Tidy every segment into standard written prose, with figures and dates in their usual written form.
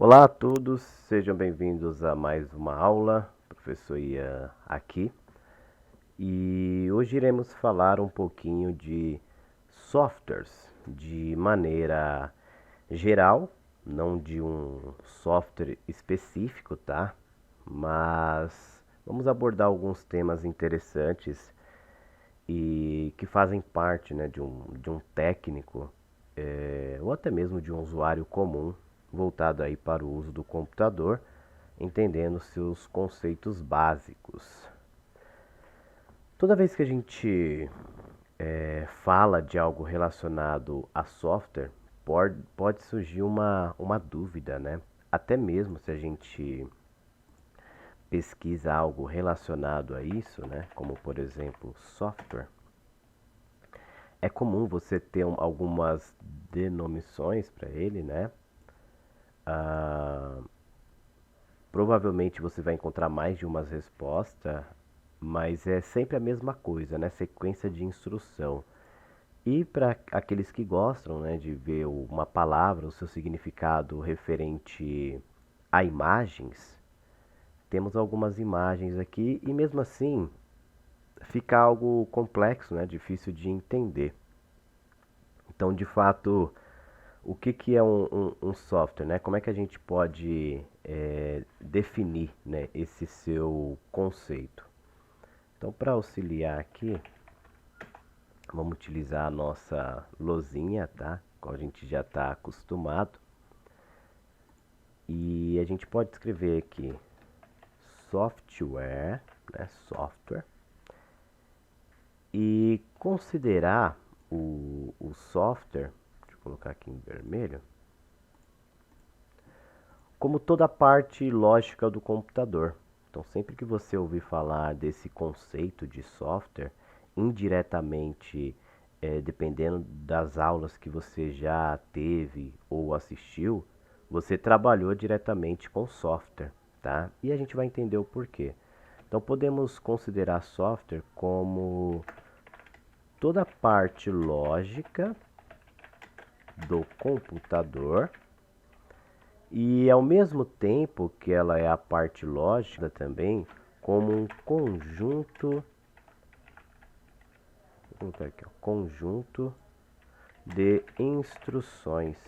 Olá a todos, sejam bem-vindos a mais uma aula. Professor Ian aqui. E hoje iremos falar um pouquinho de softwares de maneira geral, não de um software específico, tá? Mas vamos abordar alguns temas interessantes e que fazem parte, né, de um técnico, ou até mesmo de um usuário comum voltado aí para o uso do computador, entendendo seus conceitos básicos. Toda vez que a gente fala de algo relacionado a software, pode surgir uma dúvida, né? Até mesmo se a gente pesquisa algo relacionado a isso, né? Como por exemplo software, é comum você ter algumas denominações para ele, né? Ah, provavelmente você vai encontrar mais de uma resposta, mas é sempre a mesma coisa, né? Sequência de instrução. E para aqueles que gostam, né, de ver uma palavra, o seu significado referente a imagens, temos algumas imagens aqui e mesmo assim fica algo complexo, né, difícil de entender. Então, de fato, o que é um software, né? Como é que a gente pode definir, né, esse seu conceito? Então, para auxiliar aqui, vamos utilizar a nossa lousinha, tá? Como a gente já está acostumado. E a gente pode escrever aqui software, né? Software. E considerar o software, deixa eu colocar aqui em vermelho, como toda a parte lógica do computador. Então, sempre que você ouvir falar desse conceito de software, indiretamente, dependendo das aulas que você já teve ou assistiu, você trabalhou diretamente com software, tá? E a gente vai entender o porquê. Então, podemos considerar software como toda a parte lógica do computador. E ao mesmo tempo que ela é a parte lógica também, como um conjunto, vou colocar aqui, ó, conjunto de instruções.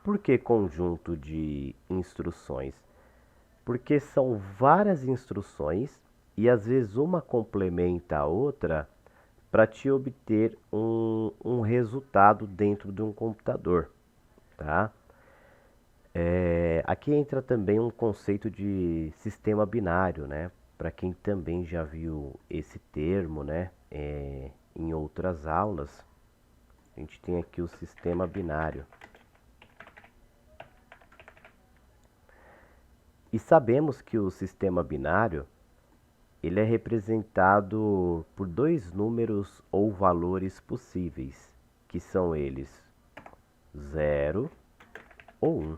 Por que conjunto de instruções? Porque são várias instruções e às vezes uma complementa a outra para te obter um resultado dentro de um computador, tá? Aqui entra também um conceito de sistema binário, né? Para quem também já viu esse termo, né? Em outras aulas, a gente tem aqui o sistema binário. E sabemos que o sistema binário ele é representado por dois números ou valores possíveis, que são eles 0 ou 1.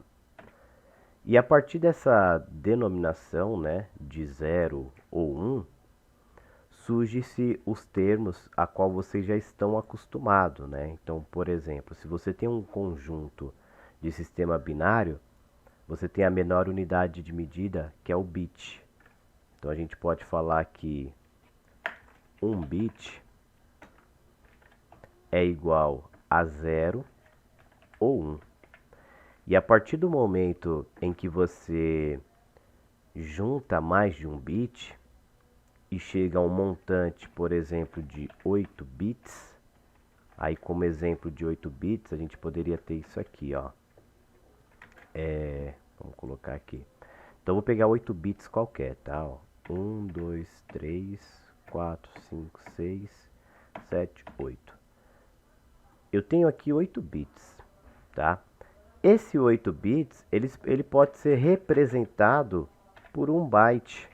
E a partir dessa denominação, né, de 0 ou 1, surge-se os termos a qual vocês já estão acostumados, né? Então, por exemplo, se você tem um conjunto de sistema binário, você tem a menor unidade de medida, que é o bit. Então, a gente pode falar que um bit é igual a 0 ou 1. E a partir do momento em que você junta mais de um bit e chega a um montante, por exemplo, de 8 bits, aí como exemplo de 8 bits, a gente poderia ter isso aqui, ó. Vamos colocar aqui. Então, vou pegar 8 bits qualquer, tá? Ó. 1, 2, 3, 4, 5, 6, 7, 8. Eu tenho aqui 8 bits, tá? Esse 8 bits, ele pode ser representado por um byte.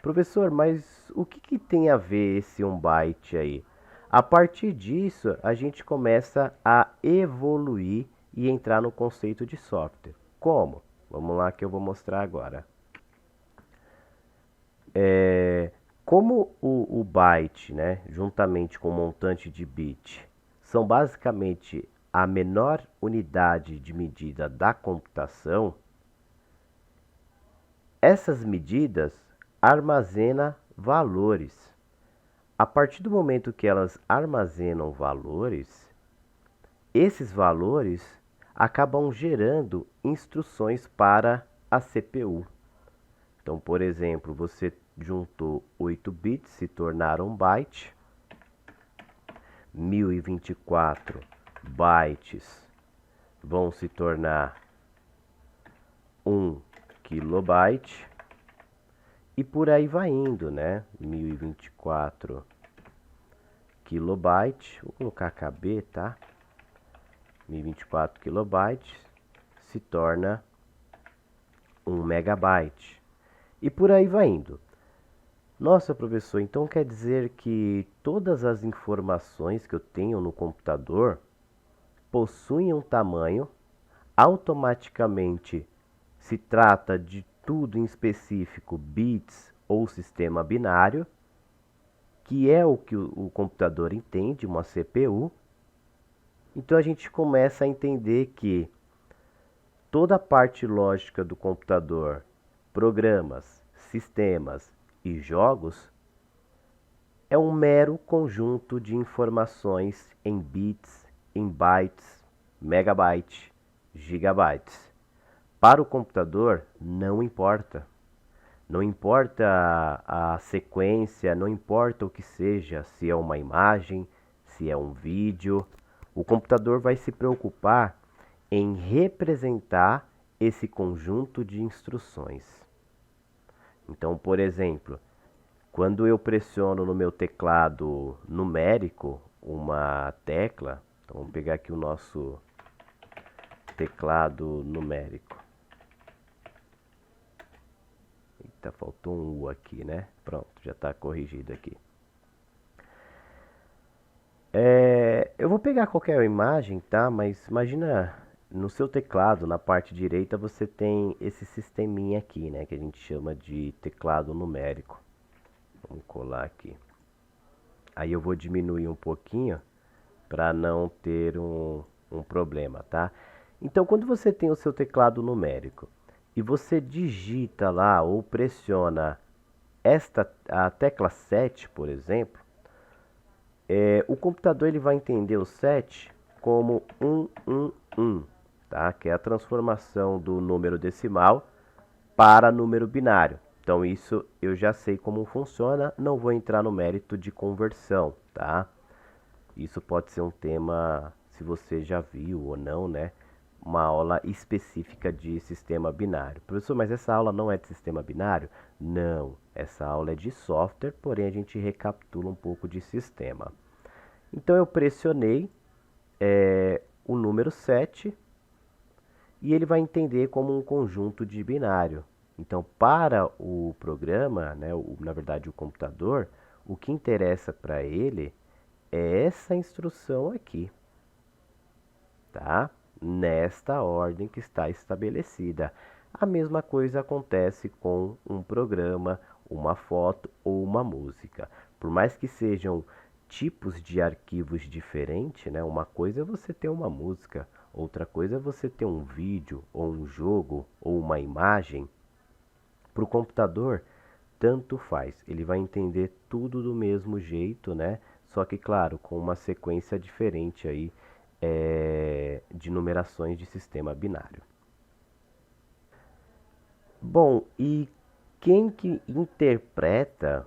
Professor, mas o que tem a ver esse 1 byte aí? A partir disso, a gente começa a evoluir e entrar no conceito de software. Como? Vamos lá que eu vou mostrar agora. Como o byte, né, juntamente com o montante de bit, são basicamente a menor unidade de medida da computação, essas medidas armazenam valores. A partir do momento que elas armazenam valores, esses valores acabam gerando instruções para a CPU. Então, por exemplo, você juntou 8 bits, se tornaram um byte. 1024 bytes vão se tornar 1 kilobyte. E por aí vai indo, né? 1024 kilobytes. Vou colocar KB, tá? 1024 kilobytes se torna 1 megabyte. E por aí vai indo. Nossa, professor, então quer dizer que todas as informações que eu tenho no computador possuem um tamanho, automaticamente se trata de tudo em específico, bits ou sistema binário, que é o que o computador entende, uma CPU. Então a gente começa a entender que toda a parte lógica do computador, programas, sistemas e jogos, é um mero conjunto de informações em bits, em bytes, megabytes, gigabytes. Para o computador, não importa. Não importa a sequência, não importa o que seja, se é uma imagem, se é um vídeo. O computador vai se preocupar em representar esse conjunto de instruções. Então, por exemplo, quando eu pressiono no meu teclado numérico uma tecla, então vamos pegar aqui o nosso teclado numérico. Eita, faltou um U aqui, né? Pronto, já está corrigido aqui. Eu vou pegar qualquer imagem, tá? Mas imagina no seu teclado, na parte direita, você tem esse sisteminha aqui, né? Que a gente chama de teclado numérico. Vamos colar aqui. Aí eu vou diminuir um pouquinho para não ter um problema, tá? Então, quando você tem o seu teclado numérico e você digita lá ou pressiona a tecla 7, por exemplo, o computador ele vai entender o 7 como 111, tá? Que é a transformação do número decimal para número binário. Então isso eu já sei como funciona, não vou entrar no mérito de conversão, tá? Isso pode ser um tema, se você já viu ou não, né? Uma aula específica de sistema binário. Professor, mas essa aula não é de sistema binário? Não, essa aula é de software, porém a gente recapitula um pouco de sistema. Então eu pressionei o número 7 e ele vai entender como um conjunto de binário. Então, para o programa, né, na verdade o computador, o que interessa para ele é essa instrução aqui, tá? Nesta ordem que está estabelecida. A mesma coisa acontece com um programa, uma foto ou uma música. Por mais que sejam tipos de arquivos diferentes, né? Uma coisa é você ter uma música, outra coisa é você ter um vídeo, ou um jogo, ou uma imagem. Para o computador, tanto faz. Ele vai entender tudo do mesmo jeito, né? Só que, claro, com uma sequência diferente aí de numerações de sistema binário. Bom, e quem que interpreta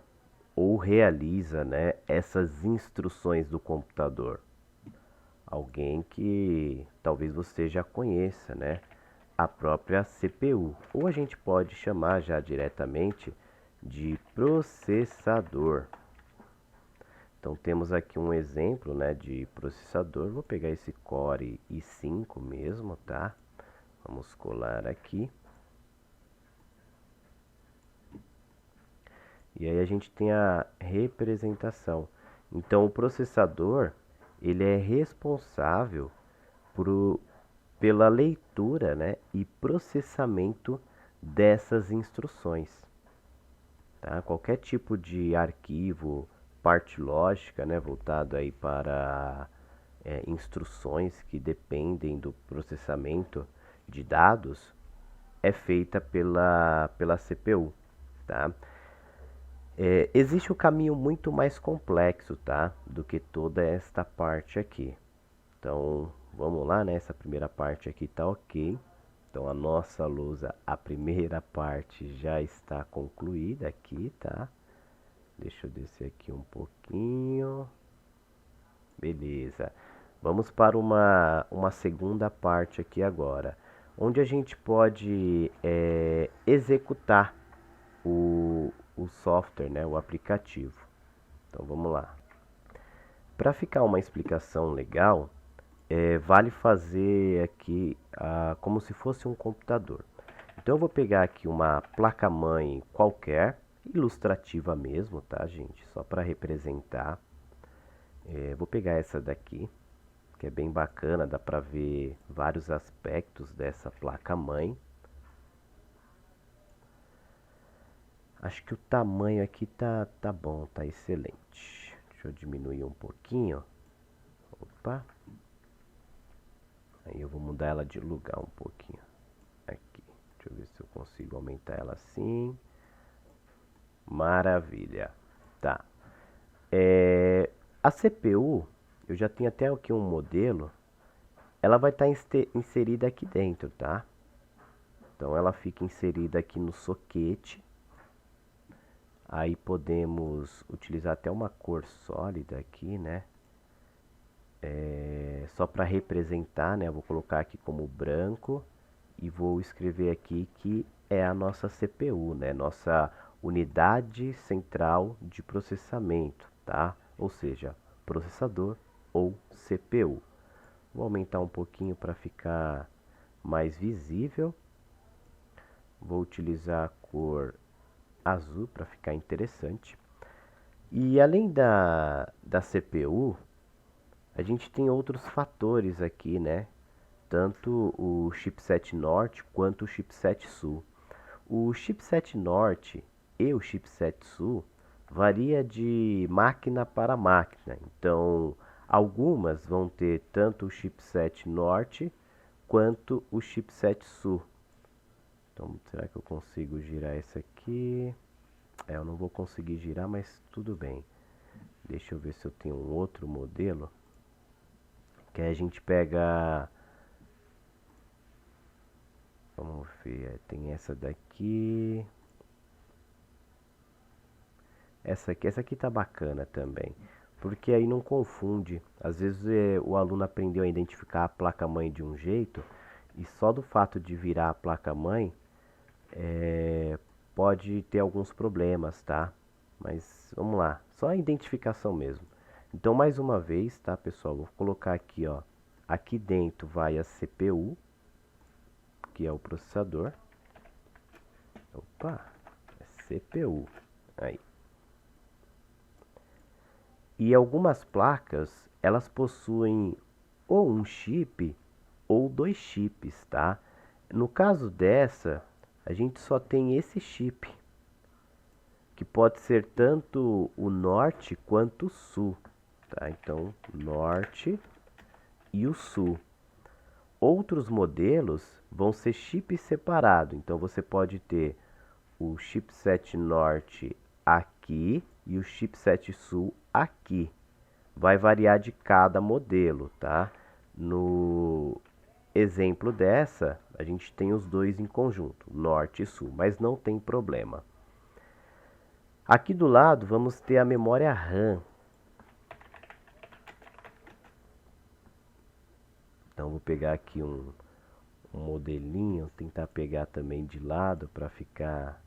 ou realiza, né, essas instruções do computador? Alguém que talvez você já conheça, né? A própria CPU. Ou a gente pode chamar já diretamente de processador. Então temos aqui um exemplo, né, de processador. Vou pegar esse Core i5 mesmo, tá? Vamos colar aqui. E aí a gente tem a representação. Então o processador, ele é responsável pela leitura, né, e processamento dessas instruções. Tá? Qualquer tipo de arquivo, parte lógica, né, voltado aí para instruções que dependem do processamento de dados é feita pela CPU, tá? Existe um caminho muito mais complexo, tá? Do que toda esta parte aqui. Então, vamos lá, né? Essa primeira parte aqui tá ok. Então, a nossa lousa, a primeira parte já está concluída aqui, tá? Deixa eu descer aqui um pouquinho. Beleza. Vamos para uma segunda parte aqui agora, onde a gente pode executar o software, né, o aplicativo. Então vamos lá. Para ficar uma explicação legal, vale fazer aqui como se fosse um computador. Então eu vou pegar aqui uma placa-mãe qualquer, ilustrativa mesmo, tá, gente? Só para representar. Vou pegar essa daqui, que é bem bacana, dá para ver vários aspectos dessa placa-mãe. Acho que o tamanho aqui tá bom, tá excelente. Deixa eu diminuir um pouquinho. Opa. Aí eu vou mudar ela de lugar um pouquinho. Aqui. Deixa eu ver se eu consigo aumentar ela assim. Maravilha. Tá. A CPU, eu já tenho até aqui um modelo. Ela vai estar inserida aqui dentro, tá? Então ela fica inserida aqui no soquete. Aí podemos utilizar até uma cor sólida aqui, né? Só para representar, né? Eu vou colocar aqui como branco e vou escrever aqui que é a nossa CPU, né? Nossa unidade central de processamento, tá? Ou seja, processador ou CPU. Vou aumentar um pouquinho para ficar mais visível. Vou utilizar a cor azul para ficar interessante. E além da CPU, a gente tem outros fatores aqui, né? Tanto o chipset Norte quanto o chipset Sul. O chipset Norte e o chipset Sul varia de máquina para máquina. Então, algumas vão ter tanto o chipset Norte quanto o chipset Sul. Então, será que eu consigo girar esse aqui? Eu não vou conseguir girar, mas tudo bem. Deixa eu ver se eu tenho um outro modelo. Que aí a gente pega... Vamos ver, tem essa daqui. Essa aqui tá bacana também. Porque aí não confunde. Às vezes o aluno aprendeu a identificar a placa-mãe de um jeito. E só do fato de virar a placa-mãe... pode ter alguns problemas, tá? Mas vamos lá, só a identificação mesmo. Então, mais uma vez, tá, pessoal? Vou colocar aqui, ó. Aqui dentro vai a CPU, que é o processador. Opa, é CPU. Aí. E algumas placas, elas possuem ou um chip ou dois chips, tá? No caso dessa, a gente só tem esse chip, que pode ser tanto o norte quanto o sul, tá? Então, norte e o sul. Outros modelos vão ser chips separados, então você pode ter o chipset norte aqui e o chipset sul aqui. Vai variar de cada modelo, tá? No exemplo dessa, a gente tem os dois em conjunto, norte e sul, mas não tem problema. Aqui do lado vamos ter a memória RAM. Então vou pegar aqui um modelinho, tentar pegar também de lado para ficar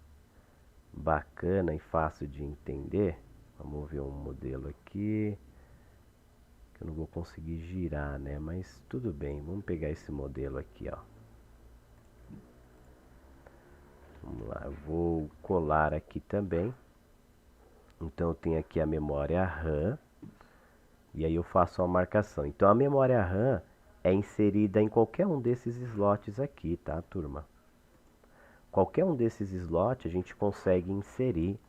bacana e fácil de entender. Vamos ver um modelo aqui, que eu não vou conseguir girar, né? Mas tudo bem, vamos pegar esse modelo aqui, ó. Vamos lá, eu vou colar aqui também. Então eu tenho aqui a memória RAM. E aí eu faço a marcação. Então a memória RAM é inserida em qualquer um desses slots aqui, tá, turma? Qualquer um desses slots a gente consegue inserir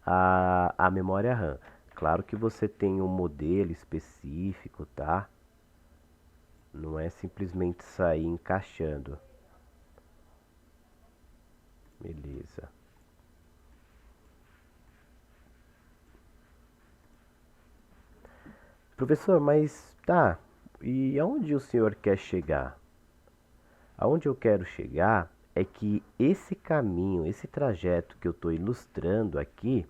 a memória RAM. Claro que você tem um modelo específico, tá? Não é simplesmente sair encaixando. Beleza. Professor, mas tá, e aonde o senhor quer chegar? Aonde eu quero chegar é que esse caminho, esse trajeto que eu estou ilustrando aqui,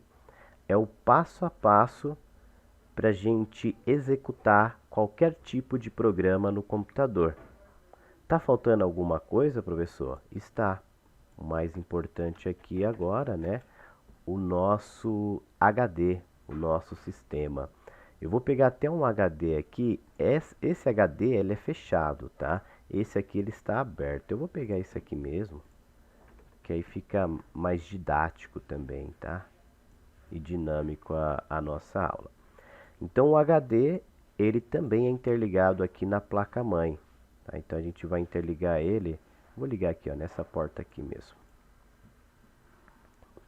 é o passo a passo para a gente executar qualquer tipo de programa no computador. Tá faltando alguma coisa, professor? Está. O mais importante aqui agora, né? O nosso HD, o nosso sistema. Eu vou pegar até um HD aqui. Esse HD ele é fechado, tá? Esse aqui ele está aberto. Eu vou pegar esse aqui mesmo, que aí fica mais didático também, tá? E dinâmico a nossa aula. Então o HD ele também é interligado aqui na placa-mãe. Tá? Então a gente vai interligar ele. Vou ligar aqui, ó, nessa porta aqui mesmo.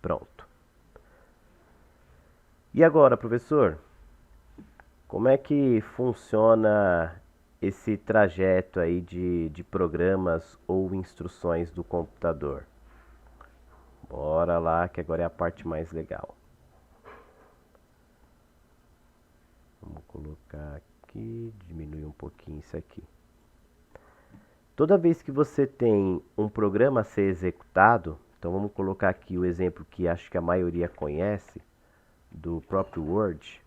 Pronto. E agora, professor, como é que funciona esse trajeto aí de programas ou instruções do computador? Bora lá, que agora é a parte mais legal. Vamos colocar aqui, diminuir um pouquinho isso aqui. Toda vez que você tem um programa a ser executado, então vamos colocar aqui o exemplo que acho que a maioria conhece, do próprio Word,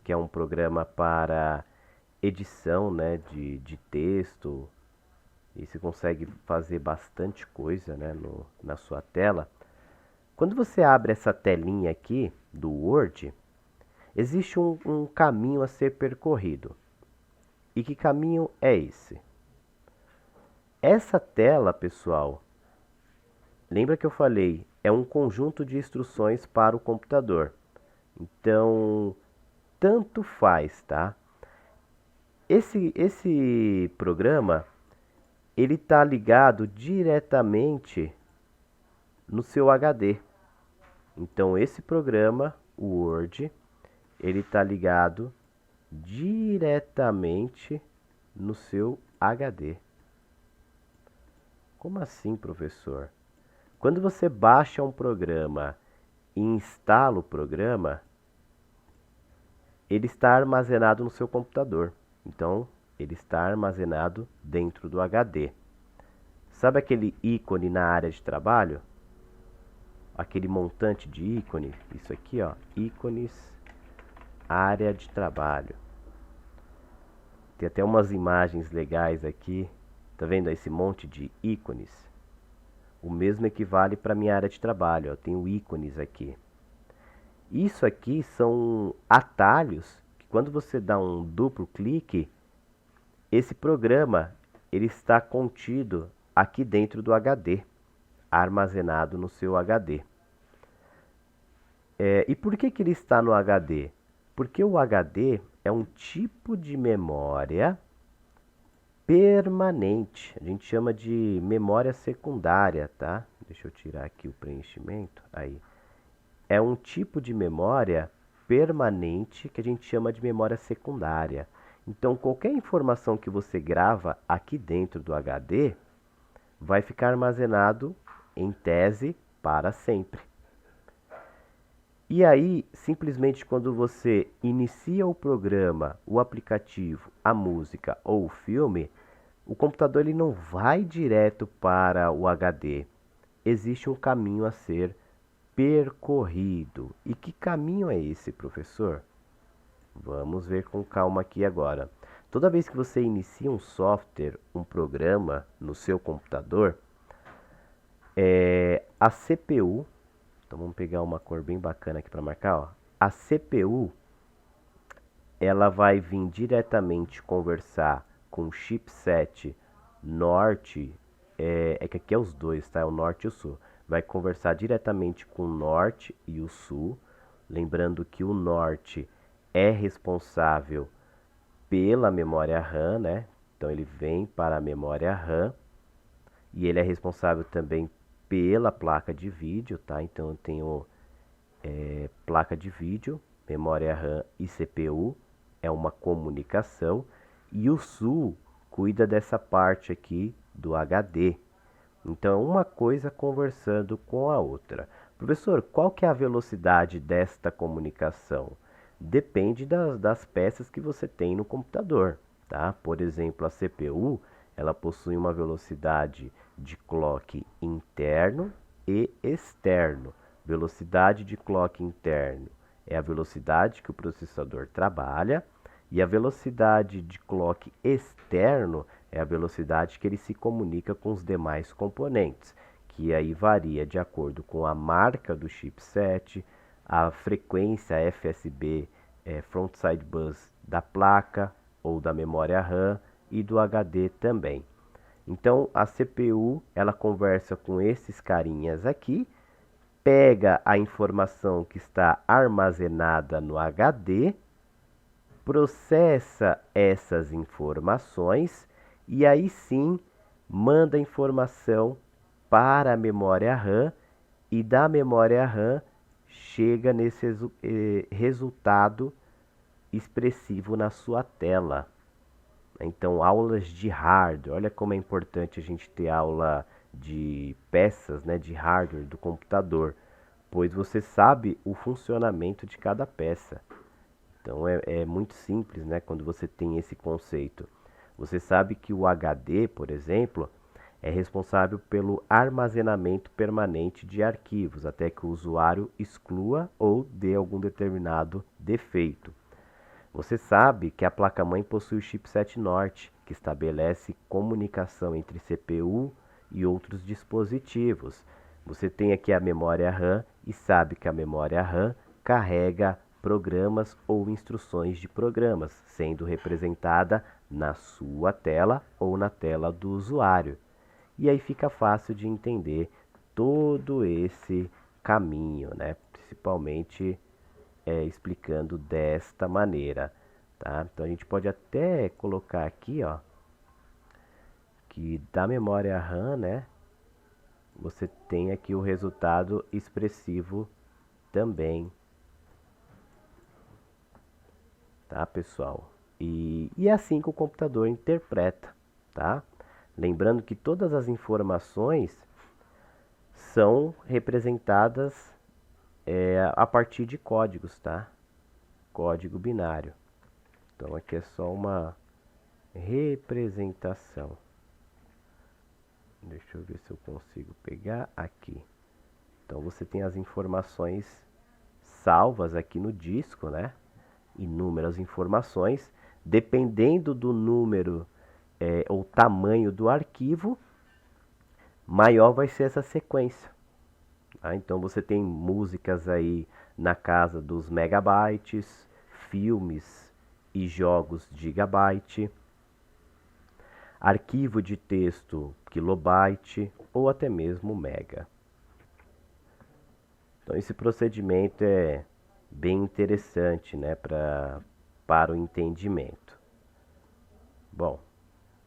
que é um programa para edição, né, de texto, e você consegue fazer bastante coisa, né, na sua tela. Quando você abre essa telinha aqui do Word, existe um caminho a ser percorrido. E que caminho é esse? Essa tela, pessoal, lembra que eu falei, é um conjunto de instruções para o computador. Então, tanto faz, tá? Esse programa, ele está ligado diretamente no seu HD. Então, esse programa, o Word, ele está ligado diretamente no seu HD. Como assim, professor? Quando você baixa um programa e instala o programa, ele está armazenado no seu computador. Então, ele está armazenado dentro do HD. Sabe aquele ícone na área de trabalho? Aquele montante de ícone? Isso aqui, ó, ícones, área de trabalho. Tem até umas imagens legais aqui. Tá vendo esse monte de ícones? O mesmo equivale para minha área de trabalho. Eu tenho ícones aqui. Isso aqui são atalhos que quando você dá um duplo clique, esse programa ele está contido aqui dentro do HD, armazenado no seu HD. E por que ele está no HD? Porque o HD é um tipo de memória permanente. A gente chama de memória secundária, tá? Deixa eu tirar aqui o preenchimento. Aí. É um tipo de memória permanente que a gente chama de memória secundária. Então, qualquer informação que você grava aqui dentro do HD vai ficar armazenado, em tese, para sempre. E aí, simplesmente quando você inicia o programa, o aplicativo, a música ou o filme, o computador ele não vai direto para o HD. Existe um caminho a ser percorrido. E que caminho é esse, professor? Vamos ver com calma aqui agora. Toda vez que você inicia um software, um programa no seu computador, a CPU, então vamos pegar uma cor bem bacana aqui para marcar, ó. A CPU, ela vai vir diretamente conversar com o chipset norte, que aqui é os dois, tá? É o norte e o sul. Vai conversar diretamente com o norte e o sul, lembrando que o norte é responsável pela memória RAM, né? Então ele vem para a memória RAM e ele é responsável também pela placa de vídeo, tá? Então eu tenho placa de vídeo, memória RAM e CPU, é uma comunicação, e o sul cuida dessa parte aqui do HD. Então, uma coisa conversando com a outra. Professor, qual que é a velocidade desta comunicação? Depende das peças que você tem no computador, tá? Por exemplo, a CPU, ela possui uma velocidade de clock interno e externo. Velocidade de clock interno é a velocidade que o processador trabalha, e a velocidade de clock externo é a velocidade que ele se comunica com os demais componentes, que aí varia de acordo com a marca do chipset, a frequência FSB, Frontside Bus da placa ou da memória RAM e do HD também. Então a CPU ela conversa com esses carinhas aqui, pega a informação que está armazenada no HD, processa essas informações e aí sim manda a informação para a memória RAM, e da memória RAM chega nesse resultado expressivo na sua tela. Então, aulas de hardware, olha como é importante a gente ter aula de peças, né, de hardware do computador, pois você sabe o funcionamento de cada peça. Então é muito simples, né, quando você tem esse conceito. Você sabe que o HD, por exemplo, é responsável pelo armazenamento permanente de arquivos, até que o usuário exclua ou dê algum determinado defeito. Você sabe que a placa-mãe possui o chipset Norte, que estabelece comunicação entre CPU e outros dispositivos. Você tem aqui a memória RAM e sabe que a memória RAM carrega programas ou instruções de programas, sendo representada na sua tela ou na tela do usuário. E aí fica fácil de entender todo esse caminho, né? Principalmente explicando desta maneira, tá? Então a gente pode até colocar aqui, ó, que da memória RAM, né, você tem aqui o resultado expressivo também, tá, pessoal? E é assim que o computador interpreta, tá? Lembrando que todas as informações são representadas a partir de códigos, tá? Código binário. Então aqui é só uma representação. Deixa eu ver se eu consigo pegar aqui. Então você tem as informações salvas aqui no disco, né? Inúmeras informações. Dependendo do número ou tamanho do arquivo, maior vai ser essa sequência. Tá? Então você tem músicas aí na casa dos megabytes, filmes e jogos gigabyte, arquivo de texto kilobyte ou até mesmo mega. Então esse procedimento é bem interessante, né, para o entendimento. Bom,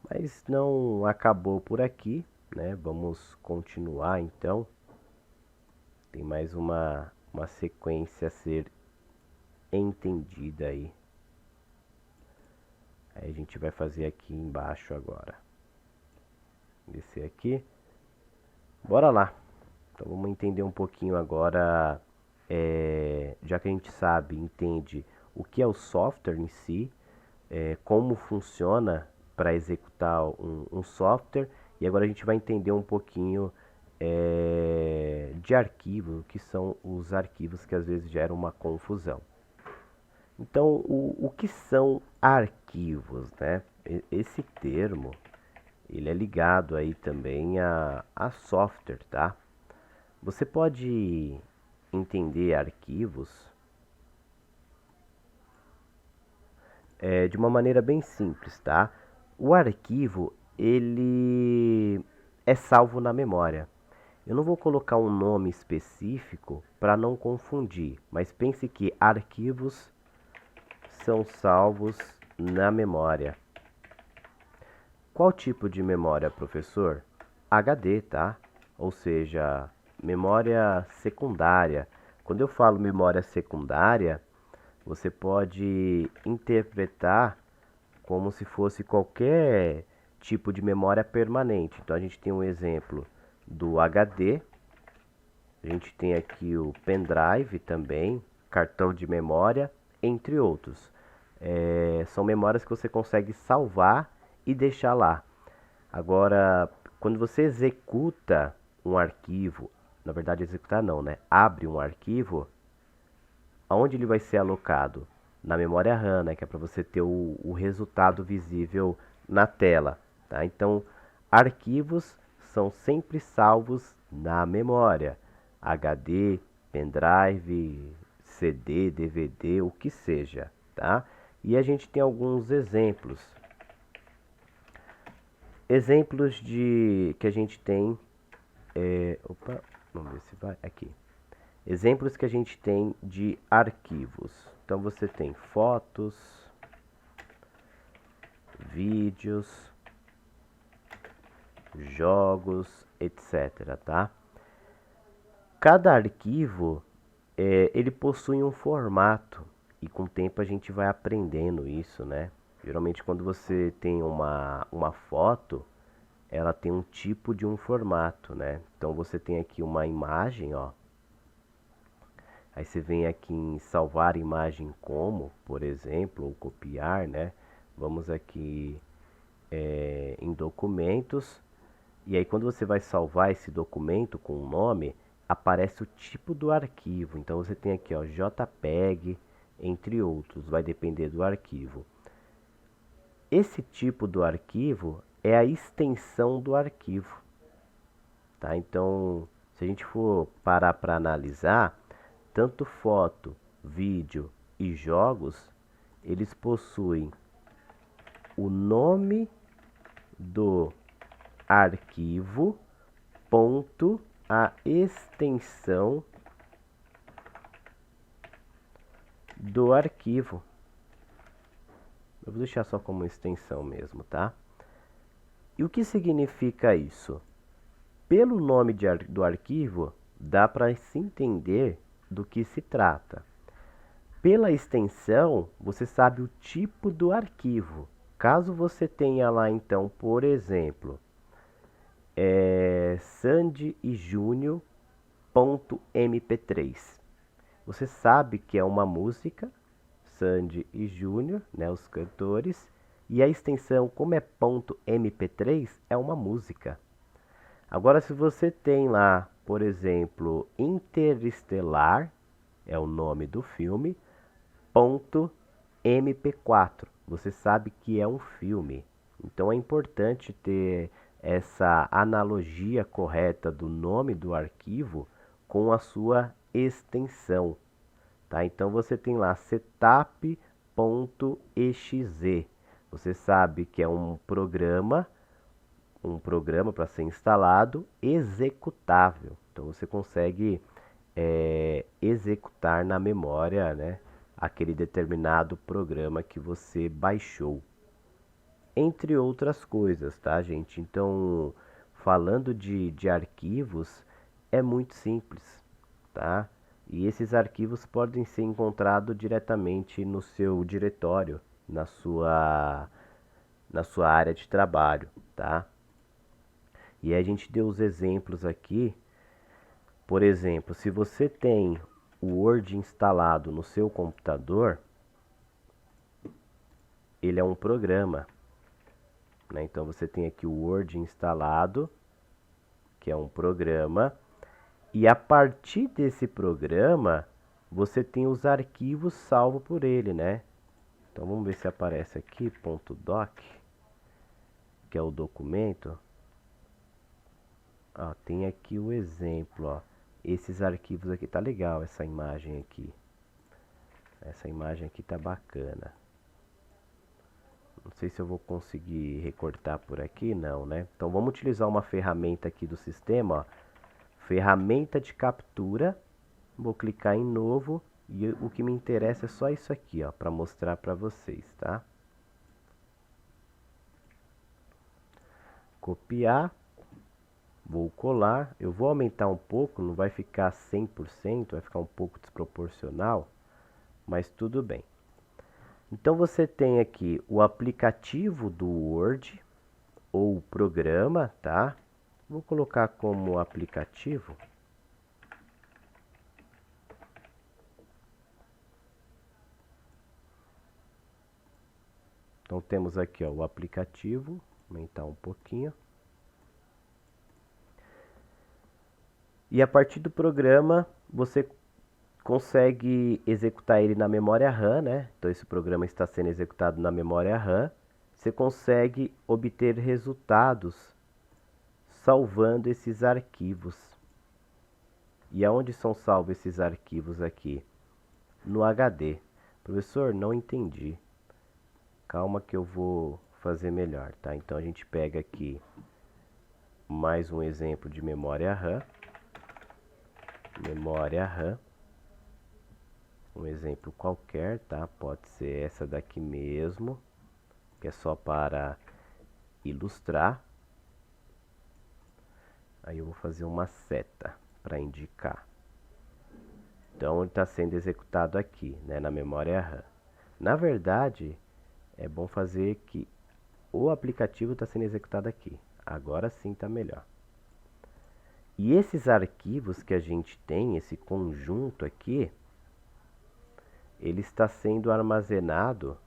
mas não acabou por aqui, né? Vamos continuar então. Tem mais uma sequência a ser entendida aí. Aí a gente vai fazer aqui embaixo agora. Descer aqui. Bora lá. Então vamos entender um pouquinho agora, já que a gente sabe, entende o que é o software em si, como funciona para executar um software, e agora a gente vai entender um pouquinho de arquivo, que são os arquivos que às vezes geram uma confusão. Então, o que são arquivos, né? Esse termo, ele é ligado aí também a software, tá? Você pode entender arquivos de uma maneira bem simples, tá? O arquivo, ele é salvo na memória. Eu não vou colocar um nome específico para não confundir, mas pense que arquivos são salvos na memória. Qual tipo de memória, professor? HD, tá? Ou seja, memória secundária. Quando eu falo memória secundária, você pode interpretar como se fosse qualquer tipo de memória permanente. Então a gente tem um exemplo do HD, a gente tem aqui o pendrive também, cartão de memória, entre outros. São memórias que você consegue salvar e deixar lá. Agora, quando você executa um arquivo, na verdade executar não, né? Abre um arquivo, aonde ele vai ser alocado? Na memória RAM, né? Que é para você ter o resultado visível na tela, tá? Então, arquivos são sempre salvos na memória. HD, pendrive, CD, DVD, o que seja, tá? E a gente tem alguns exemplos. Exemplos de que a gente tem. Opa, vamos ver se vai. Aqui. Exemplos que a gente tem de arquivos. Então você tem fotos, vídeos, jogos, etc. Tá? Cada arquivo ele possui um formato e com o tempo a gente vai aprendendo isso, né? Geralmente quando você tem uma foto, ela tem um tipo de um formato, né? Então você tem aqui uma imagem, ó. Aí você vem aqui em salvar imagem como, por exemplo, ou copiar, né? Vamos aqui em documentos. E aí quando você vai salvar esse documento com o nome, aparece o tipo do arquivo. Então você tem aqui, ó, JPEG, entre outros, vai depender do arquivo. Esse tipo do arquivo é a extensão do arquivo, tá? Então, se a gente for parar para analisar, tanto foto, vídeo e jogos, eles possuem o nome do arquivo, ponto, a extensão do arquivo. Eu vou deixar só como extensão mesmo, tá? E o que significa isso? Pelo nome do arquivo, dá para se entender do que se trata. Pela extensão, você sabe o tipo do arquivo. Caso você tenha lá, então, por exemplo, Sandy e Júnior.mp3. Você sabe que é uma música, Sandy e Júnior, né, os cantores, e a extensão, como é .mp3, é uma música. Agora, se você tem lá, por exemplo, Interestelar, é o nome do filme, .mp4, você sabe que é um filme. Então é importante ter essa analogia correta do nome do arquivo com a sua extensão. Tá? Então você tem lá setup.exe. Você sabe que é um programa para ser instalado executável. Então você consegue executar na memória, né, aquele determinado programa que você baixou. Entre outras coisas, tá, gente? Então, falando de arquivos, é muito simples, tá? E esses arquivos podem ser encontrados diretamente no seu diretório, na sua área de trabalho, tá? E a gente deu os exemplos aqui. Por exemplo, se você tem o Word instalado no seu computador, ele é um programa, né? Então você tem aqui o Word instalado, que é um programa, e a partir desse programa você tem os arquivos salvos por ele, né? Então vamos ver se aparece aqui, .doc, que é o documento. Ó, tem aqui o exemplo, ó. Esses arquivos aqui, tá legal essa imagem aqui. Essa imagem aqui tá bacana. Não sei se eu vou conseguir recortar por aqui, não, né? Então vamos utilizar uma ferramenta aqui do sistema, ó. Ferramenta de captura. Vou clicar em novo e o que me interessa é só isso aqui, ó, para mostrar para vocês, tá? Copiar. Vou colar, eu vou aumentar um pouco, não vai ficar 100%, vai ficar um pouco desproporcional, mas tudo bem. Então você tem aqui o aplicativo do Word, ou programa, tá? Vou colocar como aplicativo. Então temos aqui, ó, o aplicativo, aumentar um pouquinho. E a partir do programa, você consegue executar ele na memória RAM, né? Então esse programa está sendo executado na memória RAM. Você consegue obter resultados salvando esses arquivos. E aonde são salvos esses arquivos aqui? No HD. Professor, não entendi. Calma que eu vou fazer melhor, tá? Então a gente pega aqui mais um exemplo de memória RAM. Memória RAM. Um exemplo qualquer, tá? Pode ser essa daqui mesmo, que é só para ilustrar. Aí eu vou fazer uma seta para indicar. Então ele está sendo executado aqui, né, na memória RAM. Na verdade, é bom fazer que o aplicativo está sendo executado aqui. Agora sim está melhor. E esses arquivos que a gente tem, esse conjunto aqui, ele está sendo armazenado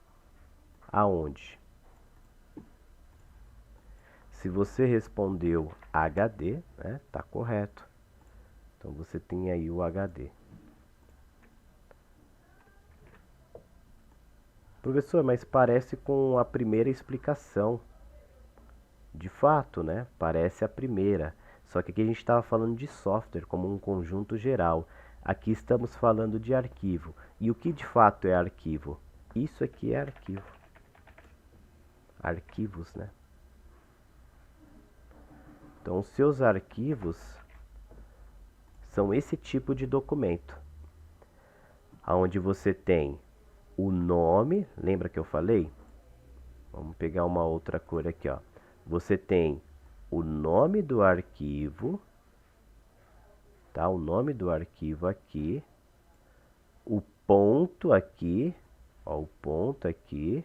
aonde? Se você respondeu HD, né, tá correto. Então você tem aí o HD. Professor, mas parece com a primeira explicação. De fato, né? Parece a primeira. Só que aqui a gente estava falando de software como um conjunto geral. Aqui estamos falando de arquivo. E o que de fato é arquivo? Isso aqui é arquivo. Arquivos, né? Então, os seus arquivos são esse tipo de documento, onde você tem o nome, lembra que eu falei? Vamos pegar uma outra cor aqui, ó. Você tem o nome do arquivo, tá? O nome do arquivo aqui, o ponto aqui, ó, o ponto aqui,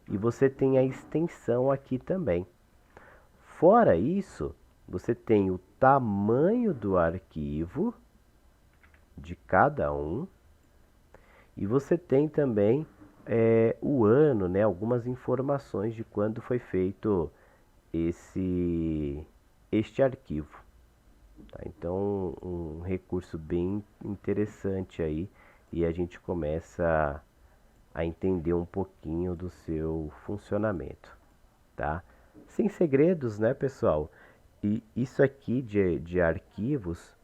e você tem a extensão aqui também. Fora isso, você tem o tamanho do arquivo de cada um, e você tem também o ano, né, algumas informações de quando foi feito este arquivo. Tá? Então, um recurso bem interessante aí, e a gente começa a entender um pouquinho do seu funcionamento, tá? Sem segredos, né, pessoal? E isso aqui de arquivos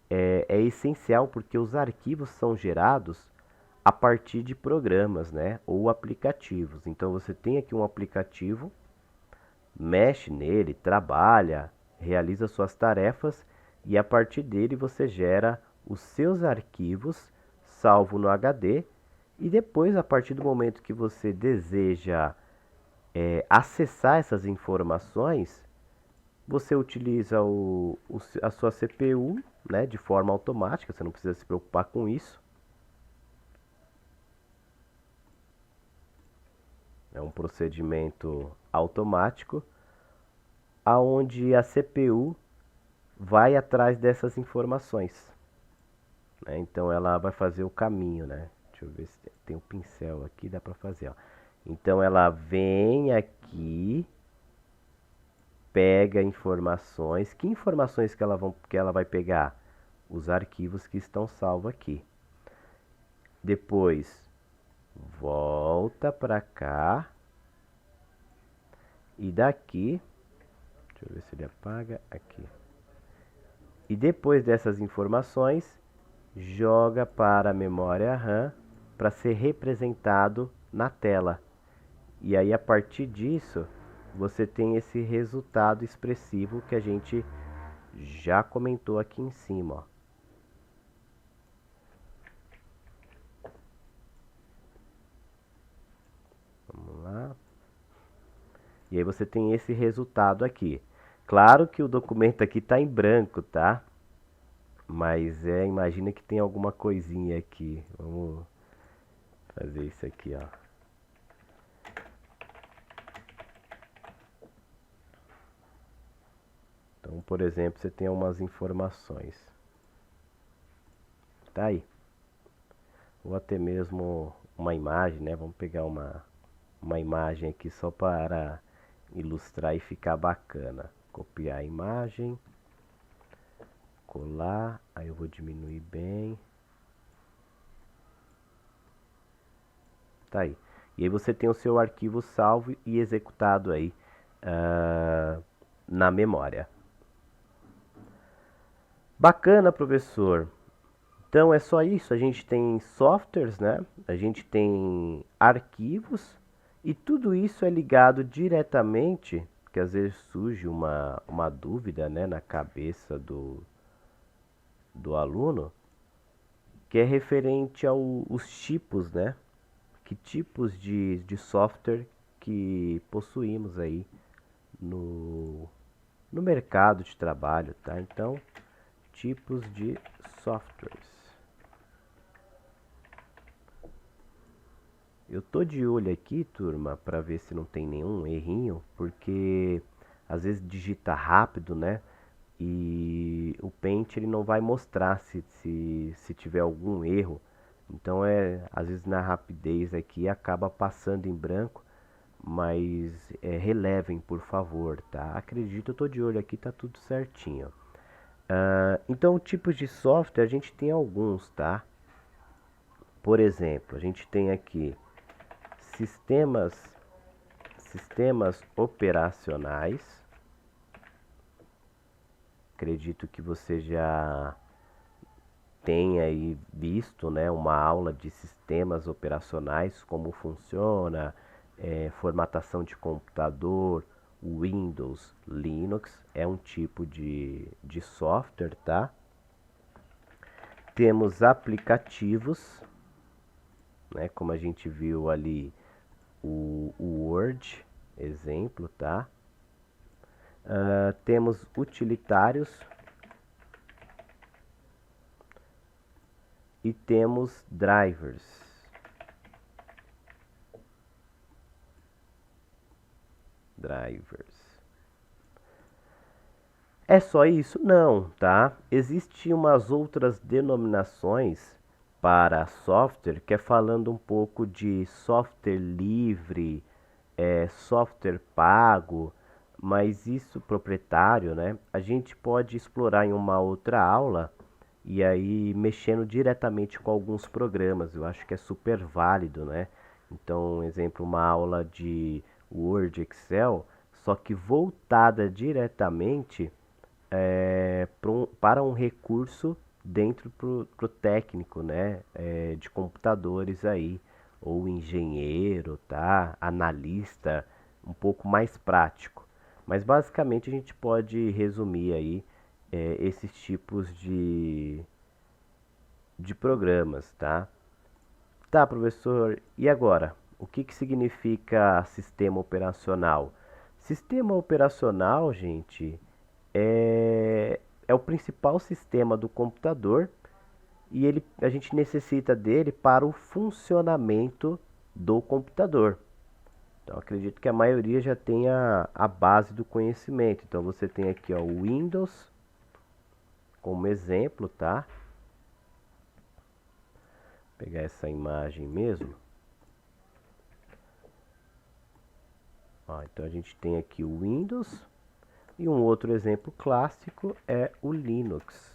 é essencial porque os arquivos são gerados a partir de programas, né, ou aplicativos. Então você tem aqui um aplicativo, mexe nele, trabalha, realiza suas tarefas e a partir dele você gera os seus arquivos salvo no HD e depois, a partir do momento que você deseja acessar essas informações, você utiliza a sua CPU, né, de forma automática, você não precisa se preocupar com isso. É um procedimento automático, aonde a CPU vai atrás dessas informações. Né? Então ela vai fazer o caminho, né? Deixa eu ver se tem um pincel aqui, dá para fazer, ó. Então ela vem aqui, pega informações. Que informações que ela vai pegar? Os arquivos que estão salvos aqui. Depois volta para cá e daqui, deixa eu ver se ele apaga aqui. E depois dessas informações, joga para a memória RAM para ser representado na tela. E aí a partir disso, você tem esse resultado expressivo que a gente já comentou aqui em cima, ó. Vamos lá. E aí você tem esse resultado aqui. Claro que o documento aqui está em branco, tá? Mas imagina que tem alguma coisinha aqui. Vamos fazer isso aqui, ó. Então, por exemplo, você tem algumas informações. Tá aí. Ou até mesmo uma imagem, né? Vamos pegar uma imagem aqui só para ilustrar e ficar bacana. Copiar a imagem, colar, aí eu vou diminuir bem. Tá aí. E aí você tem o seu arquivo salvo e executado aí na memória. Bacana, professor. Então é só isso. A gente tem softwares, né? A gente tem arquivos e tudo isso é ligado diretamente, que às vezes surge uma dúvida, né, na cabeça do aluno, que é referente aos tipos, né? Que tipos de software que possuímos aí no, no mercado de trabalho, tá? Então, tipos de softwares. Eu tô de olho aqui, turma, para ver se não tem nenhum errinho, porque às vezes digita rápido, né? E o Paint ele não vai mostrar se tiver algum erro. Então às vezes na rapidez aqui acaba passando em branco, mas relevem, por favor, tá? Acredito, eu tô de olho aqui, tá tudo certinho. Então, tipos de software a gente tem alguns, tá? Por exemplo, a gente tem aqui sistemas, sistemas operacionais. Acredito que você já tenha aí visto, né, uma aula de sistemas operacionais, como funciona, formatação de computador, Windows, Linux, é um tipo de software, tá? Temos aplicativos, né, como a gente viu ali o Word, exemplo, tá? Temos utilitários e temos drivers. Drivers. É só isso? Não, tá? Existem umas outras denominações para software que é falando um pouco de software livre, software pago, mas isso proprietário, né? A gente pode explorar em uma outra aula e aí mexendo diretamente com alguns programas. Eu acho que é super válido, né? Então, exemplo, uma aula de Word, Excel, só que voltada diretamente para um recurso dentro pro técnico, né, de computadores aí, ou engenheiro, tá, analista, um pouco mais prático. Mas basicamente a gente pode resumir aí esses tipos de programas, tá? Tá, professor, e agora? O que que significa sistema operacional? Sistema operacional, gente, é o principal sistema do computador e a gente necessita dele para o funcionamento do computador. Então acredito que a maioria já tem a base do conhecimento. Então você tem aqui ó, o Windows como exemplo, tá? Vou pegar essa imagem mesmo. Ó, então a gente tem aqui o Windows e um outro exemplo clássico é o Linux.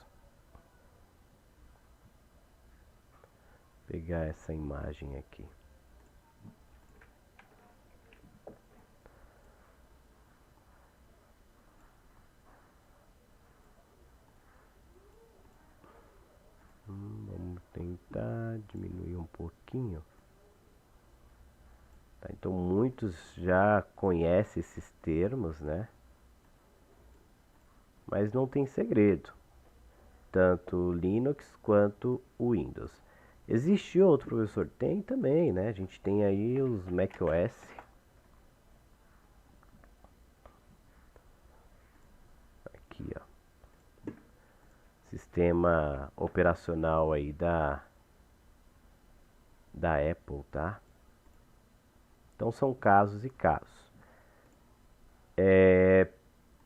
Vou pegar essa imagem aqui. Vamos tentar diminuir um pouquinho. Tá, então muitos já conhecem esses termos, né? Mas não tem segredo, tanto o Linux quanto o Windows. Existe outro, professor? Tem também, né? A gente tem aí os macOS. Aqui, ó. Sistema operacional aí da Apple, tá? Então são casos e casos.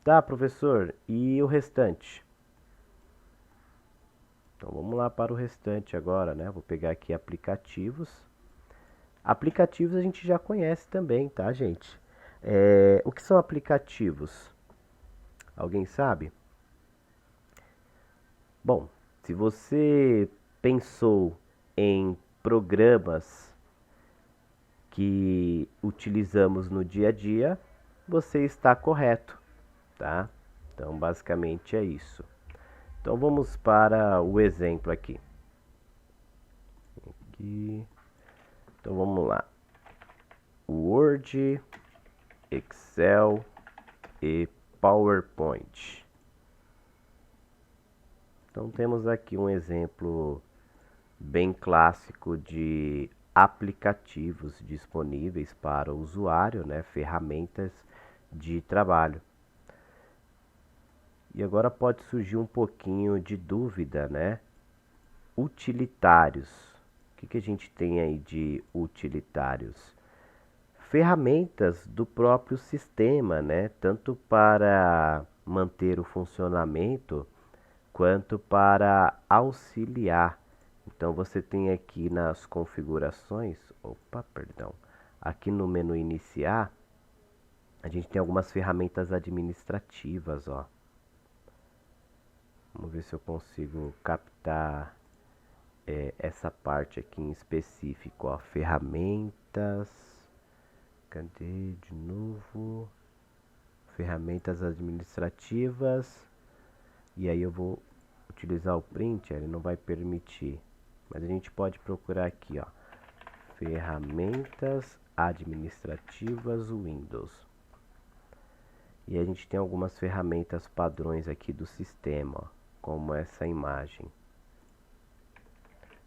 Tá, professor, e o restante? Então vamos lá para o restante agora, né? Vou pegar aqui aplicativos. Aplicativos a gente já conhece também, tá, gente? O que são aplicativos? Alguém sabe? Bom, se você pensou em programas que utilizamos no dia a dia, você está correto, tá? Então, basicamente é isso. Então, vamos para o exemplo aqui. Então, vamos lá. Word, Excel e PowerPoint. Então, temos aqui um exemplo bem clássico de aplicativos disponíveis para o usuário, né? Ferramentas de trabalho. E agora pode surgir um pouquinho de dúvida, né? Utilitários. O que a gente tem aí de utilitários? Ferramentas do próprio sistema, né? Tanto para manter o funcionamento quanto para auxiliar. Então você tem aqui nas configurações, aqui no menu iniciar, a gente tem algumas ferramentas administrativas, ó. Vamos ver se eu consigo captar essa parte aqui em específico, ó. Ferramentas, cadê de novo? Ferramentas administrativas. E aí eu vou utilizar o print, ele não vai permitir. Mas a gente pode procurar aqui, ó. Ferramentas administrativas Windows. E a gente tem algumas ferramentas padrões aqui do sistema, ó, como essa imagem.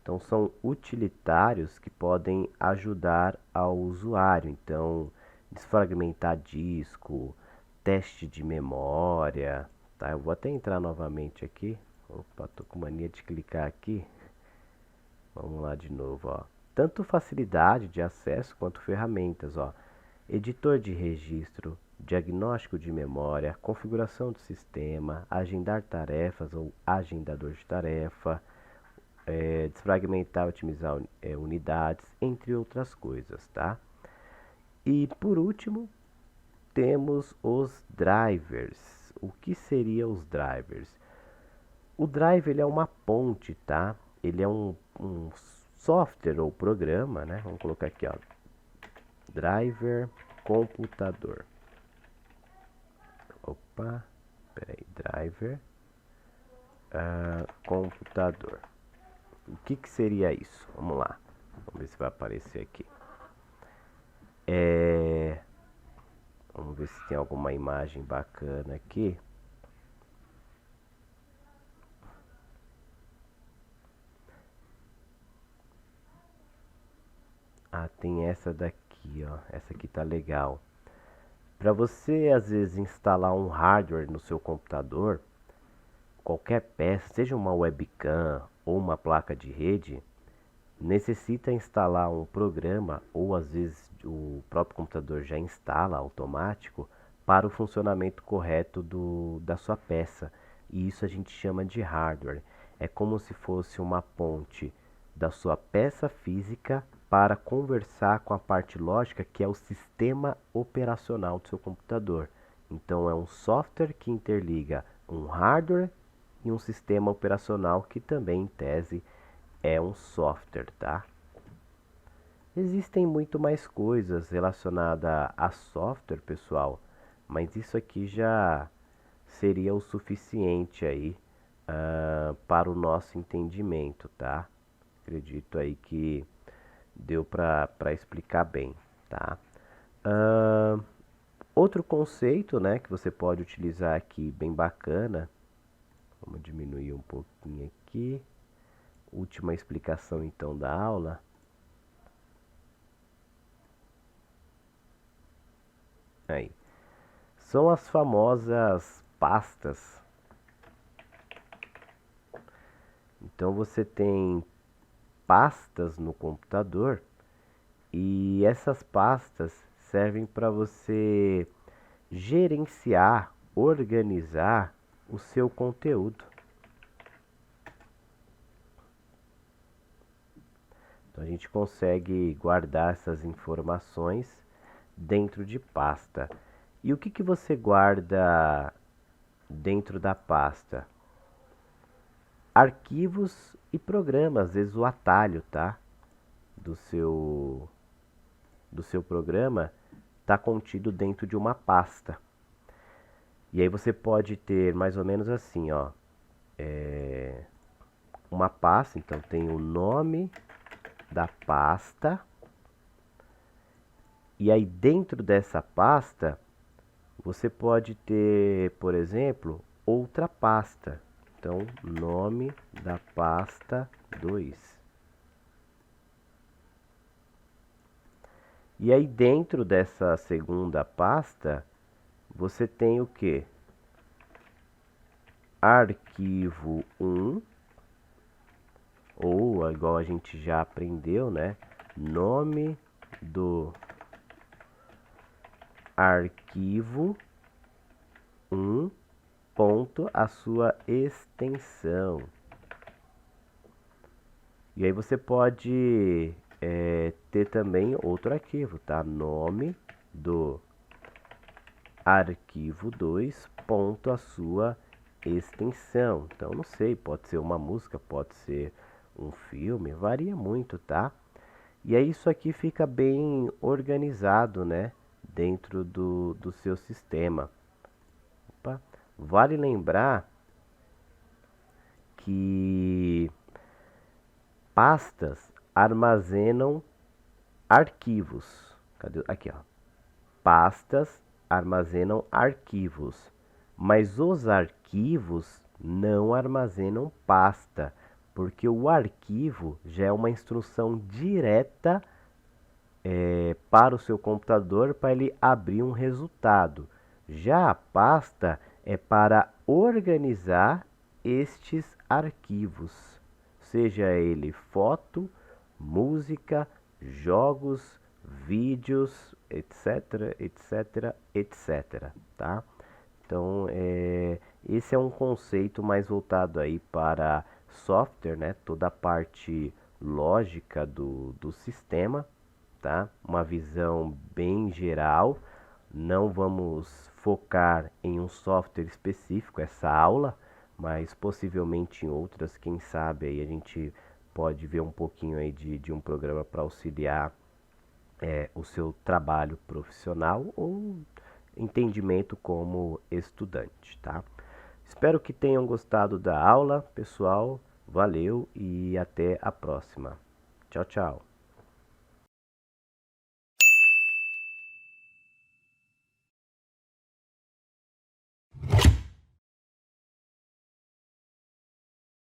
Então são utilitários que podem ajudar ao usuário. Então, desfragmentar disco, teste de memória, tá? Eu vou até entrar novamente aqui. Opa, tô com mania de clicar aqui. Vamos lá de novo, ó. Tanto facilidade de acesso quanto ferramentas, ó. Editor de registro, diagnóstico de memória, configuração do sistema, agendar tarefas ou agendador de tarefa, desfragmentar, otimizar unidades, entre outras coisas, tá? E por último, temos os drivers. O que seriam os drivers? O driver ele é uma ponte, tá? Ele é um software ou programa, né? Vamos colocar aqui, ó. Driver computador. Driver computador. O que seria isso? Vamos lá. Vamos ver se vai aparecer aqui. Vamos ver se tem alguma imagem bacana aqui. Ah, tem essa daqui, ó. Essa aqui tá legal. Para você, às vezes, instalar um hardware no seu computador, qualquer peça, seja uma webcam ou uma placa de rede, necessita instalar um programa, ou às vezes o próprio computador já instala automático, para o funcionamento correto da sua peça. E isso a gente chama de hardware. É como se fosse uma ponte da sua peça física para conversar com a parte lógica, que é o sistema operacional do seu computador. Então é um software que interliga um hardware e um sistema operacional que também, em tese, é um software, tá? Existem muito mais coisas relacionadas a software, pessoal, mas isso aqui já seria o suficiente aí para o nosso entendimento, tá? Acredito aí que deu para explicar bem, tá? Outro conceito, né, que você pode utilizar aqui, bem bacana. Vamos diminuir um pouquinho aqui. Última explicação então da aula. Aí. São as famosas pastas. Então você tem pastas no computador e essas pastas servem para você gerenciar organizar o seu conteúdo. Então a gente consegue guardar essas informações dentro de pasta. E o que você guarda dentro da pasta? Arquivos e programas, às vezes o atalho, tá? Do seu programa está contido dentro de uma pasta. E aí você pode ter mais ou menos assim, ó, uma pasta, então tem o nome da pasta, e aí dentro dessa pasta você pode ter, por exemplo, outra pasta. Então, nome da pasta 2. E aí dentro dessa segunda pasta, você tem o que? Arquivo 1, ou igual a gente já aprendeu, né? Nome do arquivo 1, ponto, a sua extensão. E aí você pode ter também outro arquivo, tá? Nome do arquivo 2, ponto, a sua extensão. Então, não sei, pode ser uma música, pode ser um filme, varia muito, tá? E aí isso aqui fica bem organizado, né? Dentro do seu sistema. Opa. Vale lembrar que pastas armazenam arquivos. Cadê? Aqui, ó. Pastas armazenam arquivos, mas os arquivos não armazenam pasta, porque o arquivo já é uma instrução direta para o seu computador para ele abrir um resultado. Já a pasta é para organizar estes arquivos, seja ele foto, música, jogos, vídeos, etc, etc, etc, tá? Então, esse é um conceito mais voltado aí para software, né? Toda a parte lógica do sistema, tá? Uma visão bem geral. Não vamos focar em um software específico essa aula, mas possivelmente em outras, quem sabe aí a gente pode ver um pouquinho aí de um programa para auxiliar o seu trabalho profissional ou entendimento como estudante, tá? Espero que tenham gostado da aula, pessoal. Valeu e até a próxima. Tchau, tchau.